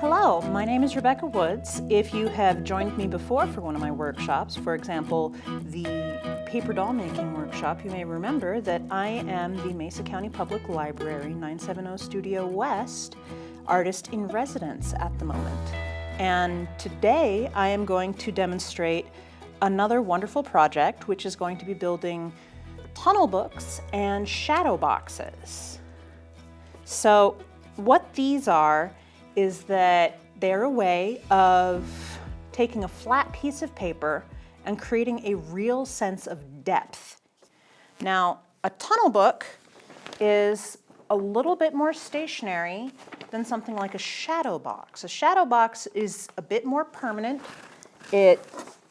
Hello, my name is Rebecca Woods. If you have joined me before for one of my workshops, for example, the paper doll making workshop, you may remember that I am the Mesa County Public Library 970 Studio West artist in residence at the moment. And today I am going to demonstrate another wonderful project, which is going to be building tunnel books and shadow boxes. So what these are is that they're a way of taking a flat piece of paper and creating a real sense of depth. Now, a tunnel book is a little bit more stationary than something like a shadow box. A shadow box is a bit more permanent. It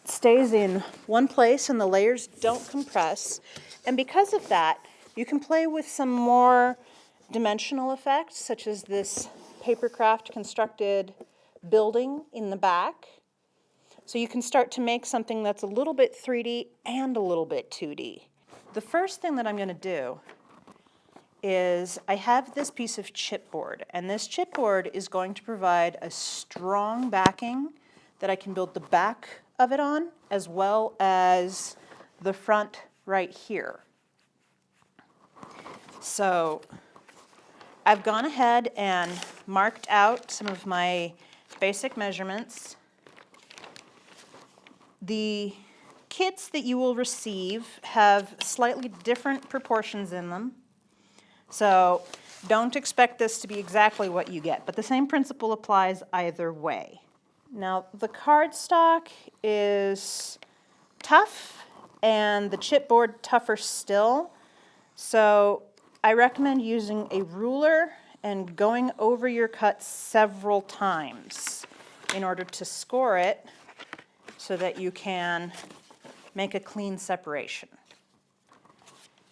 stays in one place and the layers don't compress. And because of that, you can play with some more dimensional effects, such as this papercraft constructed building in the back. So you can start to make something that's a little bit 3D and a little bit 2D. The first thing that I'm going to do is I have this piece of chipboard, and this chipboard is going to provide a strong backing that I can build the back of it on, as well as the front right here. So I've gone ahead and marked out some of my basic measurements. The kits that you will receive have slightly different proportions in them. So don't expect this to be exactly what you get, but the same principle applies either way. Now, the cardstock is tough and the chipboard tougher still. So I recommend using a ruler and going over your cut several times in order to score it so that you can make a clean separation.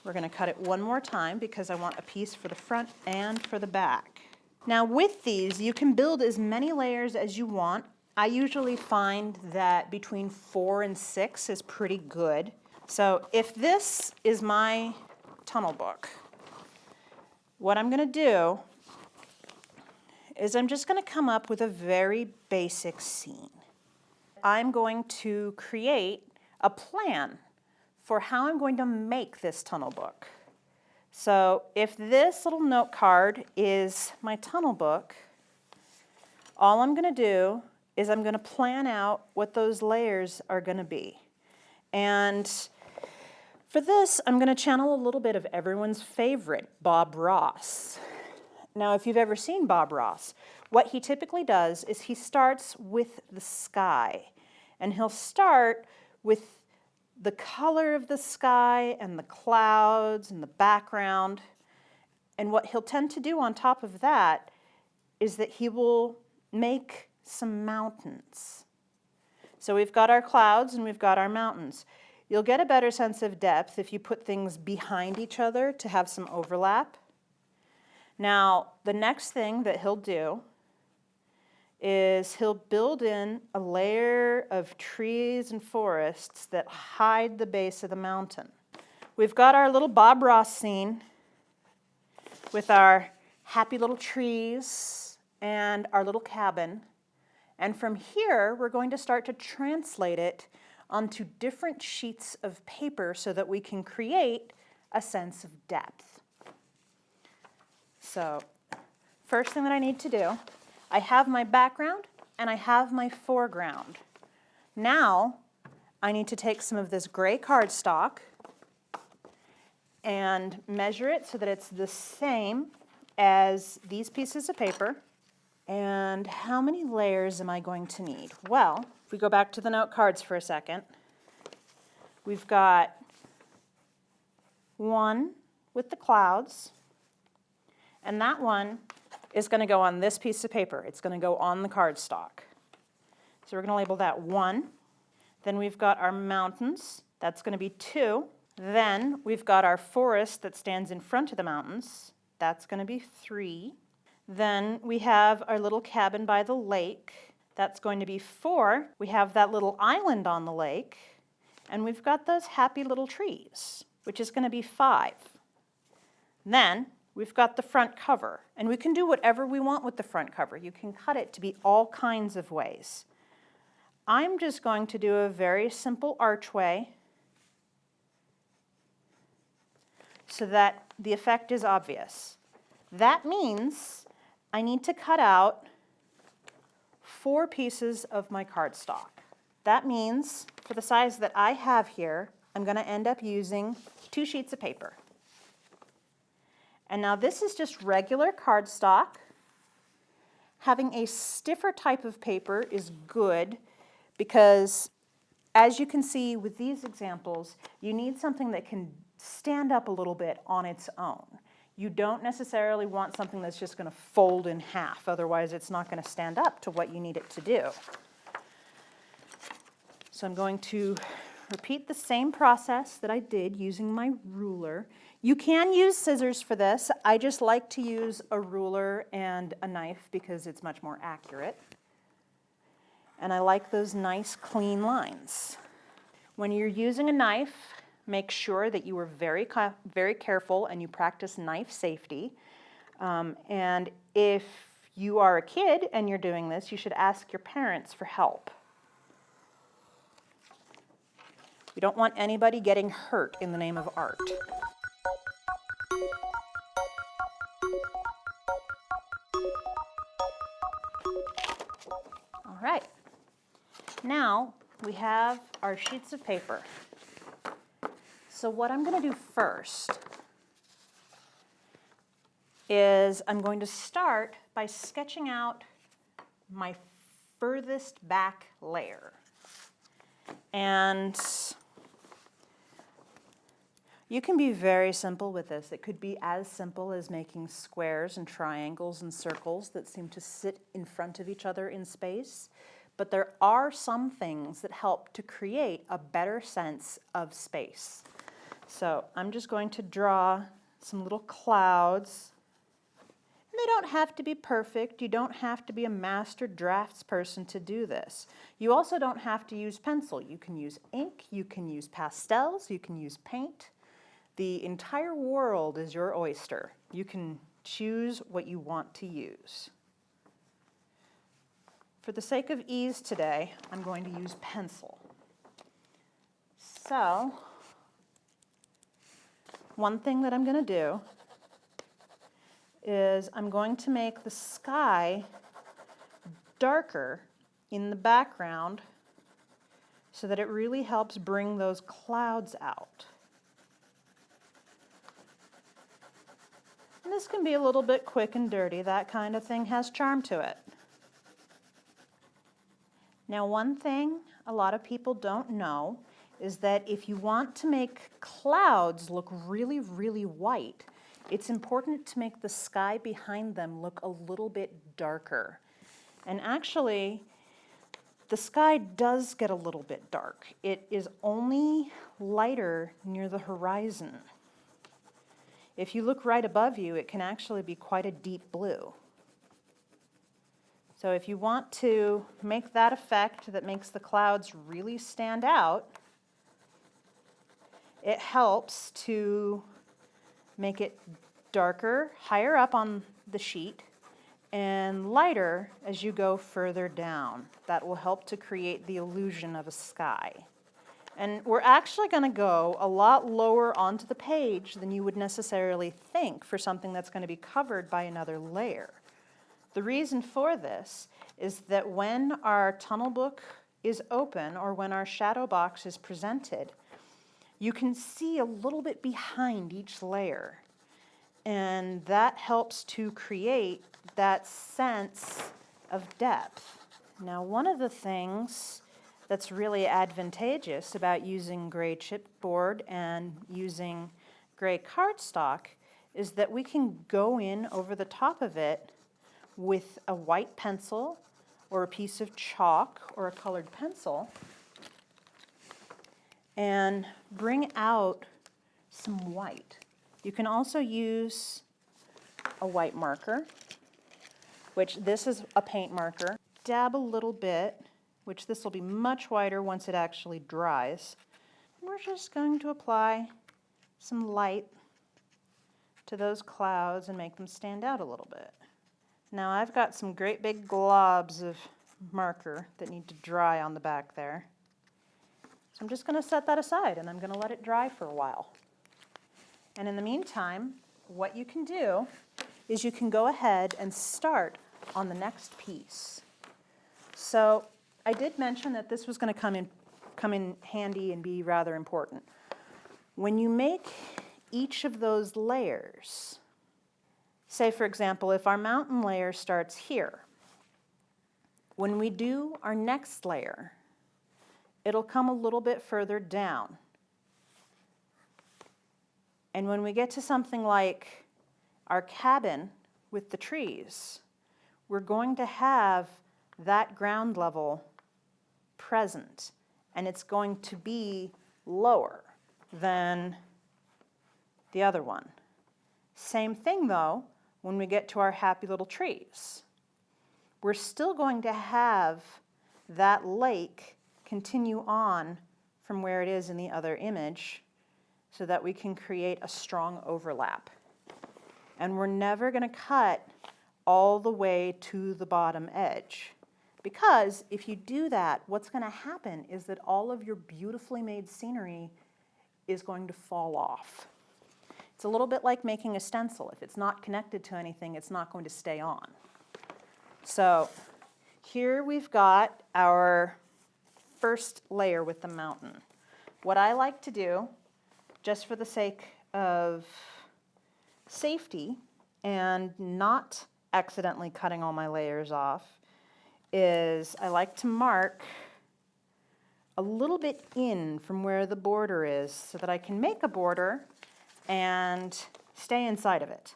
We're going to cut it one more time because I want a piece for the front and for the back. Now with these, you can build as many layers as you want. I usually find that between 4 and 6 is pretty good. So if this is my tunnel book, what I'm going to do is I'm just going to come up with a very basic scene. I'm going to create a plan for how I'm going to make this tunnel book. So if this little note card is my tunnel book, all I'm going to do is I'm going to plan out what those layers are going to be. And for this, I'm going to channel a little bit of everyone's favorite, Bob Ross. Now, if you've ever seen Bob Ross, what he typically does is he starts with the sky. And he'll start with the color of the sky and the clouds and the background. And what he'll tend to do on top of that is that he will make some mountains. So we've got our clouds and we've got our mountains. You'll get a better sense of depth if you put things behind each other to have some overlap. Now, the next thing that he'll do is he'll build in a layer of trees and forests that hide the base of the mountain. We've got our little Bob Ross scene with our happy little trees and our little cabin. And from here, we're going to start to translate it onto different sheets of paper so that we can create a sense of depth. So, first thing that I need to do, I have my background and I have my foreground. Now, I need to take some of this gray cardstock and measure it so that it's the same as these pieces of paper. And how many layers am I going to need? Well, if we go back to the note cards for a second, we've got one with the clouds, and that one is going to go on this piece of paper. It's going to go on the cardstock. So we're going to label that 1. Then we've got our mountains. That's going to be 2. Then we've got our forest that stands in front of the mountains. That's going to be 3. Then we have our little cabin by the lake. That's going to be 4. We have that little island on the lake. And we've got those happy little trees, which is going to be 5. Then we've got the front cover, and we can do whatever we want with the front cover. You can cut it to be all kinds of ways. I'm just going to do a very simple archway so that the effect is obvious. That means I need to cut out 4 pieces of my cardstock. That means for the size that I have here, I'm going to end up using 2 sheets of paper. And now this is just regular cardstock. Having a stiffer type of paper is good because, as you can see with these examples, you need something that can stand up a little bit on its own. You don't necessarily want something that's just going to fold in half, otherwise it's not going to stand up to what you need it to do. So I'm going to repeat the same process that I did using my ruler. You can use scissors for this. I just like to use a ruler and a knife because it's much more accurate. And I like those nice clean lines. When you're using a knife, make sure that you are very careful and you practice knife safety. And if you are a kid and you're doing this, you should ask your parents for help. We don't want anybody getting hurt in the name of art. All right. Now we have our sheets of paper. So what I'm going to do first is I'm going to start by sketching out my furthest back layer. And you can be very simple with this. It could be as simple as making squares and triangles and circles that seem to sit in front of each other in space. But there are some things that help to create a better sense of space. So I'm just going to draw some little clouds. And they don't have to be perfect. You don't have to be a master draftsperson to do this. You also don't have to use pencil. You can use ink, you can use pastels, you can use paint. The entire world is your oyster. You can choose what you want to use. For the sake of ease today, I'm going to use pencil. So, one thing that I'm going to do is I'm going to make the sky darker in the background so that it really helps bring those clouds out. And this can be a little bit quick and dirty. That kind of thing has charm to it. Now, one thing a lot of people don't know is that if you want to make clouds look really, really white, it's important to make the sky behind them look a little bit darker. And actually, the sky does get a little bit dark. It is only lighter near the horizon. If you look right above you, it can actually be quite a deep blue. So if you want to make that effect that makes the clouds really stand out, it helps to make it darker, higher up on the sheet, and lighter as you go further down. That will help to create the illusion of a sky. And we're actually going to go a lot lower onto the page than you would necessarily think for something that's going to be covered by another layer. The reason for this is that when our tunnel book is open or when our shadow box is presented, you can see a little bit behind each layer. And that helps to create that sense of depth. Now, one of the things that's really advantageous about using gray chipboard and using gray cardstock is that we can go in over the top of it with a white pencil or a piece of chalk or a colored pencil and bring out some white. You can also use a white marker, which this is a paint marker. Dab a little bit, which this will be much whiter once it actually dries. We're just going to apply some light to those clouds and make them stand out a little bit. Now I've got some great big globs of marker that need to dry on the back there. So I'm just going to set that aside and I'm going to let it dry for a while. And in the meantime, what you can do is you can go ahead and start on the next piece. So I did mention that this was going to come in handy and be rather important. When you make each of those layers, say for example, if our mountain layer starts here, when we do our next layer, it'll come a little bit further down. And when we get to something like our cabin with the trees, we're going to have that ground level present, and it's going to be lower than the other one. Same thing though, when we get to our happy little trees. We're still going to have that lake continue on from where it is in the other image so that we can create a strong overlap. And we're never going to cut all the way to the bottom edge. Because if you do that, what's going to happen is that all of your beautifully made scenery is going to fall off. It's a little bit like making a stencil. If it's not connected to anything, it's not going to stay on. So here we've got our first layer with the mountain. What I like to do, just for the sake of safety and not accidentally cutting all my layers off, is I like to mark a little bit in from where the border is so that I can make a border and stay inside of it.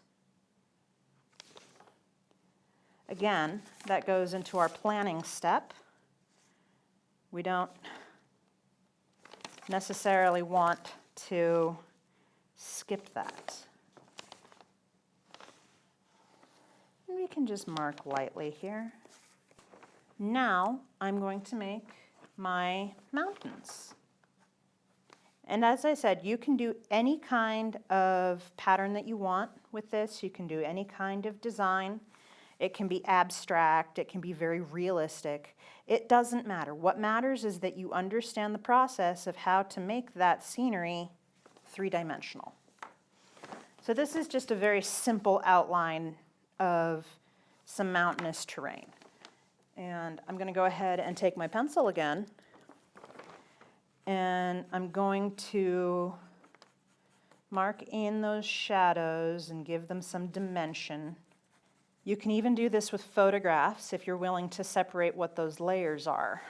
Again, that goes into our planning step. We don't necessarily want to skip that. And we can just mark lightly here. Now I'm going to make my mountains. And as I said, you can do any kind of pattern that you want with this. You can do any kind of design. It can be abstract. It can be very realistic. It doesn't matter. What matters is that you understand the process of how to make that scenery three-dimensional. So this is just a very simple outline of some mountainous terrain. And I'm going to go ahead and take my pencil again, and I'm going to mark in those shadows and give them some dimension. You can even do this with photographs if you're willing to separate what those layers are.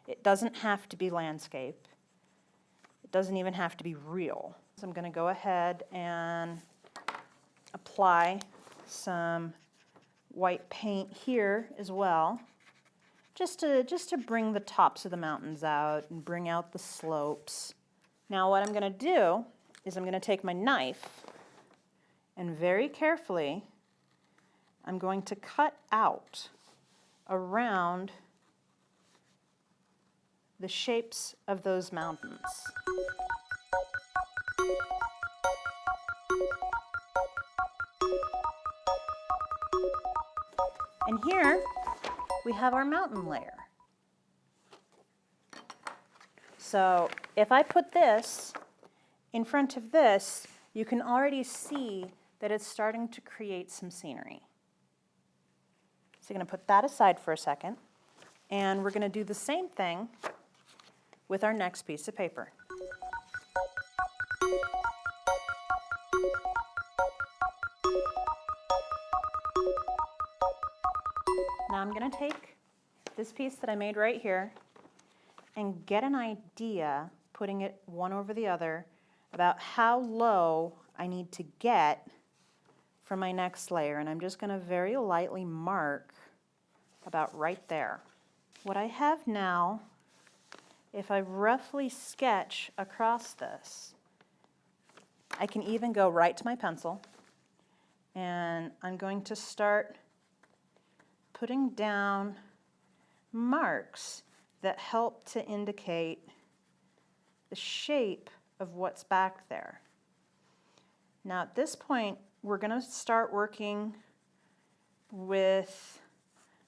It doesn't have to be landscape. It doesn't even have to be real. So I'm going to go ahead and apply some white paint here as well, just to bring the tops of the mountains out and bring out the slopes. Now what I'm going to do is I'm going to take my knife and very carefully I'm going to cut out around the shapes of those mountains. And here we have our mountain layer. So if I put this in front of this, you can already see that it's starting to create some scenery. So you're going to put that aside for a second, and we're going to do the same thing with our next piece of paper. Now I'm going to take this piece that I made right here and get an idea, putting it one over the other, about how low I need to get for my next layer. And I'm just going to very lightly mark about right there. What I have now, if I roughly sketch across this, I can even go right to my pencil, and I'm going to start putting down marks that help to indicate the shape of what's back there. Now at this point, we're going to start working with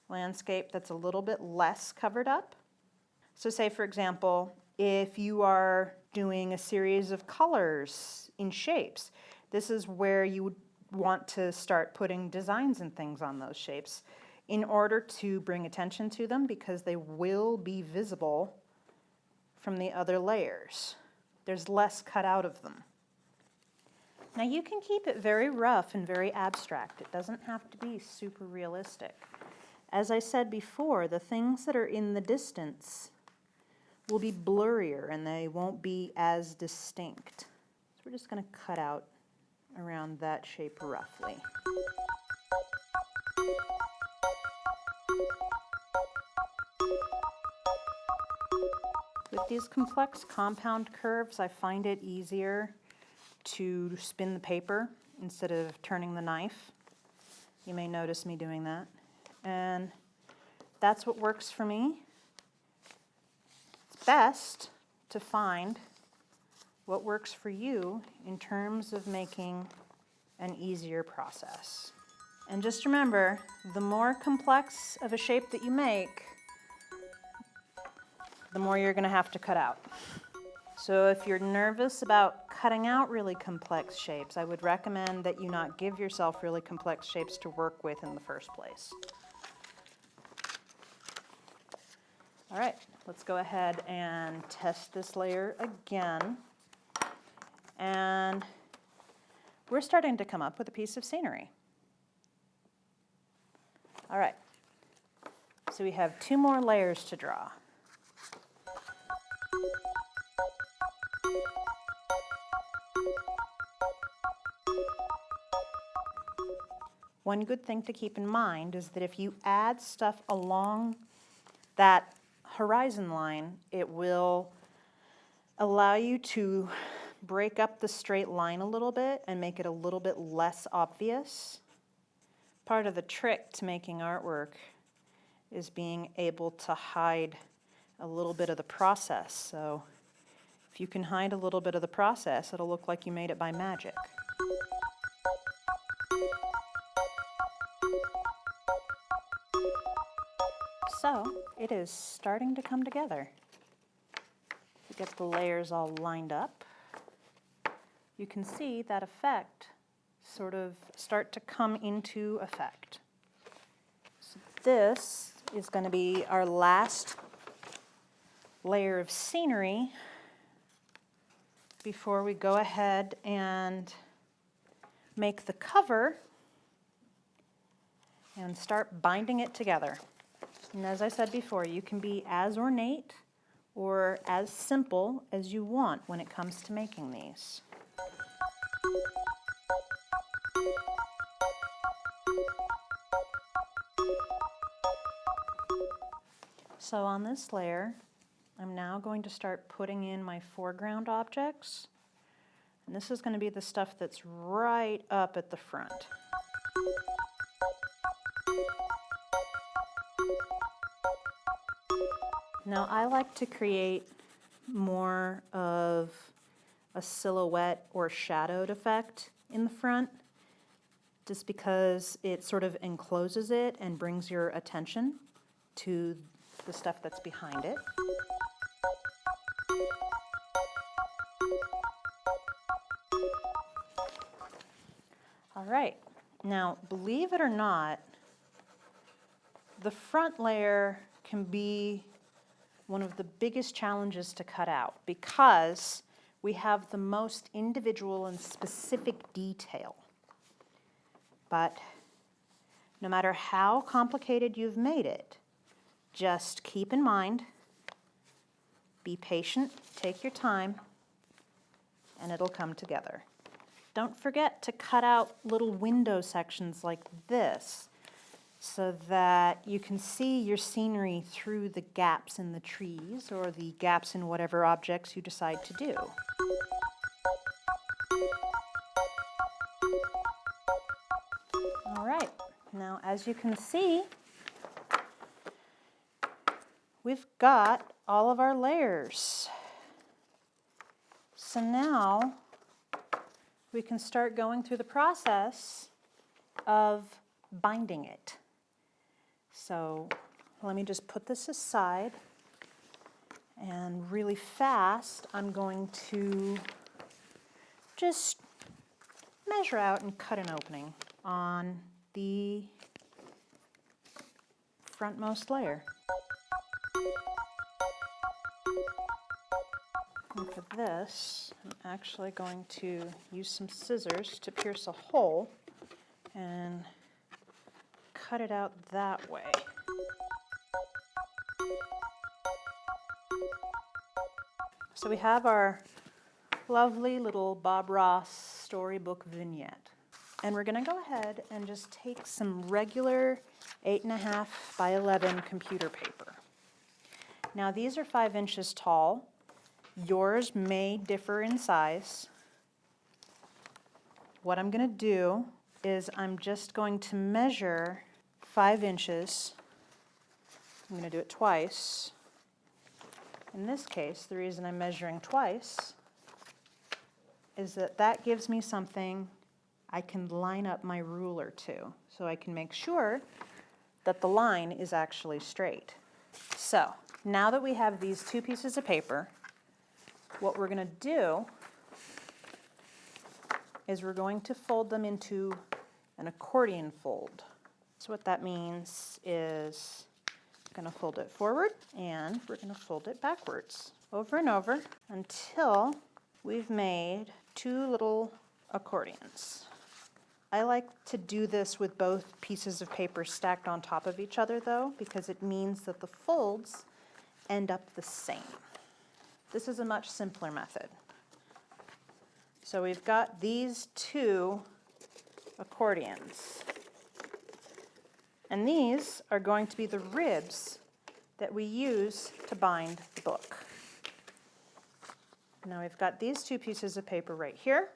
landscape that's a little bit less covered up. So say, for example, if you are doing a series of colors in shapes, this is where you would want to start putting designs and things on those shapes in order to bring attention to them, because they will be visible from the other layers. There's less cut out of them. Now you can keep it very rough and very abstract. It doesn't have to be super realistic. As I said before, the things that are in the distance will be blurrier and they won't be as distinct. So we're just going to cut out around that shape roughly. With these complex compound curves, I find it easier to spin the paper instead of turning the knife. You may notice me doing that. And that's what works for me. It's best to find what works for you in terms of making an easier process. And just remember, the more complex of a shape that you make, the more you're going to have to cut out. So if you're nervous about cutting out really complex shapes, I would recommend that you not give yourself really complex shapes to work with in the first place. All right, let's go ahead and test this layer again. And we're starting to come up with a piece of scenery. All right, so we have 2 more layers to draw. One good thing to keep in mind is that if you add stuff along that horizon line, it will allow you to break up the straight line a little bit and make it a little bit less obvious. Part of the trick to making artwork is being able to hide a little bit of the process. So if you can hide a little bit of the process, it'll look like you made it by magic. So it is starting to come together. To get the layers all lined up, you can see that effect sort of start to come into effect. So this is going to be our last layer of scenery before we go ahead and make the cover and start binding it together. And as I said before, you can be as ornate or as simple as you want when it comes to making these. So on this layer, I'm now going to start putting in my foreground objects. And this is going to be the stuff that's right up at the front. Now I like to create more of a silhouette or shadowed effect in the front, just because it sort of encloses it and brings your attention to the stuff that's behind it. All right, now believe it or not, the front layer can be one of the biggest challenges to cut out because we have the most individual and specific detail. But no matter how complicated you've made it, just keep in mind, be patient, take your time, and it'll come together. Don't forget to cut out little window sections like this so that you can see your scenery through the gaps in the trees or the gaps in whatever objects you decide to do. All right, now as you can see, we've got all of our layers. So now we can start going through the process of binding it. So let me just put this aside, and really fast I'm going to just measure out and cut an opening on the frontmost layer. And for this, I'm actually going to use some scissors to pierce a hole and cut it out that way. So we have our lovely little Bob Ross storybook vignette. And we're going to go ahead and just take some regular 8.5 by 11 computer paper. Now these are 5 inches tall. Yours may differ in size. What I'm going to do is I'm just going to measure 5 inches. I'm going to do it twice. In this case, the reason I'm measuring twice is that that gives me something I can line up my ruler to, so I can make sure that the line is actually straight. So now that we have these 2 pieces of paper, what we're going to do is we're going to fold them into an accordion fold. So what that means is I'm going to fold it forward and we're going to fold it backwards over and over until we've made 2 little accordions. I like to do this with both pieces of paper stacked on top of each other though, because it means that the folds end up the same. This is a much simpler method. So we've got these 2 accordions. And these are going to be the ribs that we use to bind the book. Now we've got these 2 pieces of paper right here.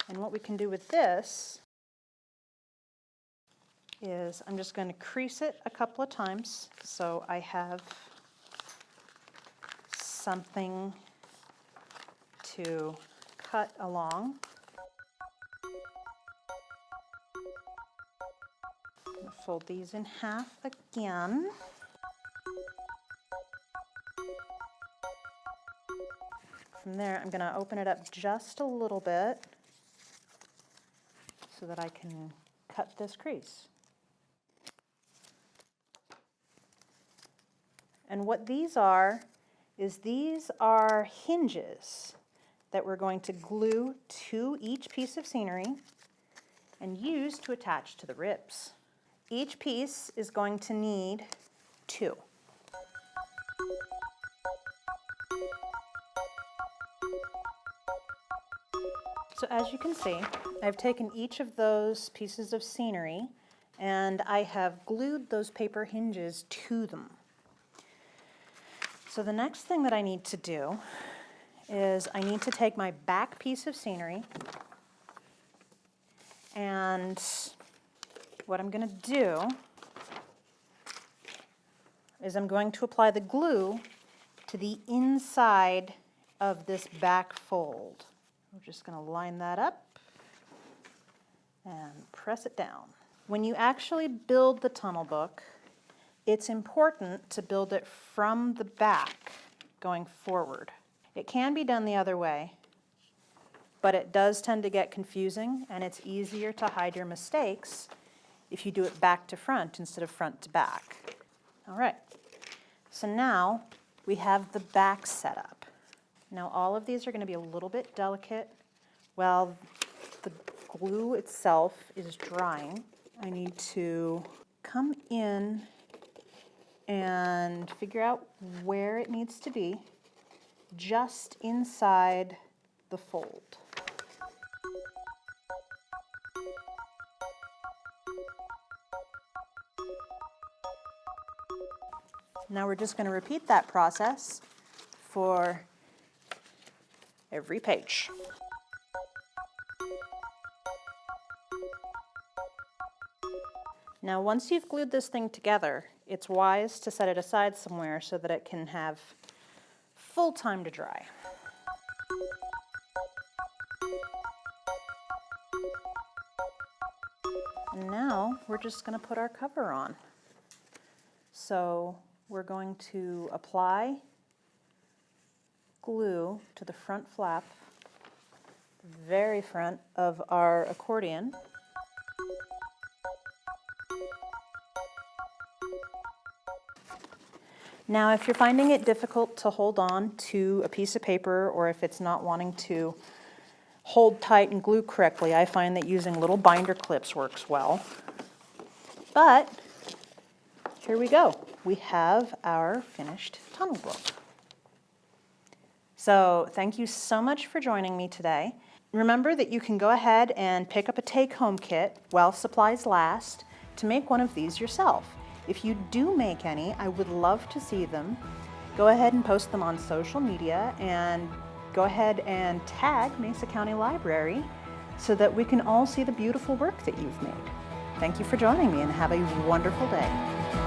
And what we can do with this is I'm just going to crease it a couple of times so I have something to cut along. Fold these in half again. From there, I'm going to open it up just a little bit so that I can cut this crease. And what these are is these are hinges that we're going to glue to each piece of scenery and use to attach to the ribs. Each piece is going to need 2. So as you can see, I've taken each of those pieces of scenery and I have glued those paper hinges to them. So the next thing that I need to do is I need to take my back piece of scenery, and what I'm going to do is I'm going to apply the glue to the inside of this back fold. We're just going to line that up and press it down. When you actually build the tunnel book, it's important to build it from the back going forward. It can be done the other way, but it does tend to get confusing, and it's easier to hide your mistakes if you do it back to front instead of front to back. All right, so now we have the back set up. Now all of these are going to be a little bit delicate. While the glue itself is drying, I need to come in and figure out where it needs to be, just inside the fold. Now we're just going to repeat that process for every page. Now once you've glued this thing together, it's wise to set it aside somewhere so that it can have full time to dry. And now we're just going to put our cover on. So we're going to apply glue to the front flap, very front of our accordion. Now, if you're finding it difficult to hold on to a piece of paper, or if it's not wanting to hold tight and glue correctly, I find that using little binder clips works well. But here we go. We have our finished tunnel book. So thank you so much for joining me today. Remember that you can go ahead and pick up a take-home kit while supplies last to make one of these yourself. If you do make any, I would love to see them. Go ahead and post them on social media, and go ahead and tag Mesa County Library so that we can all see the beautiful work that you've made. Thank you for joining me, and have a wonderful day.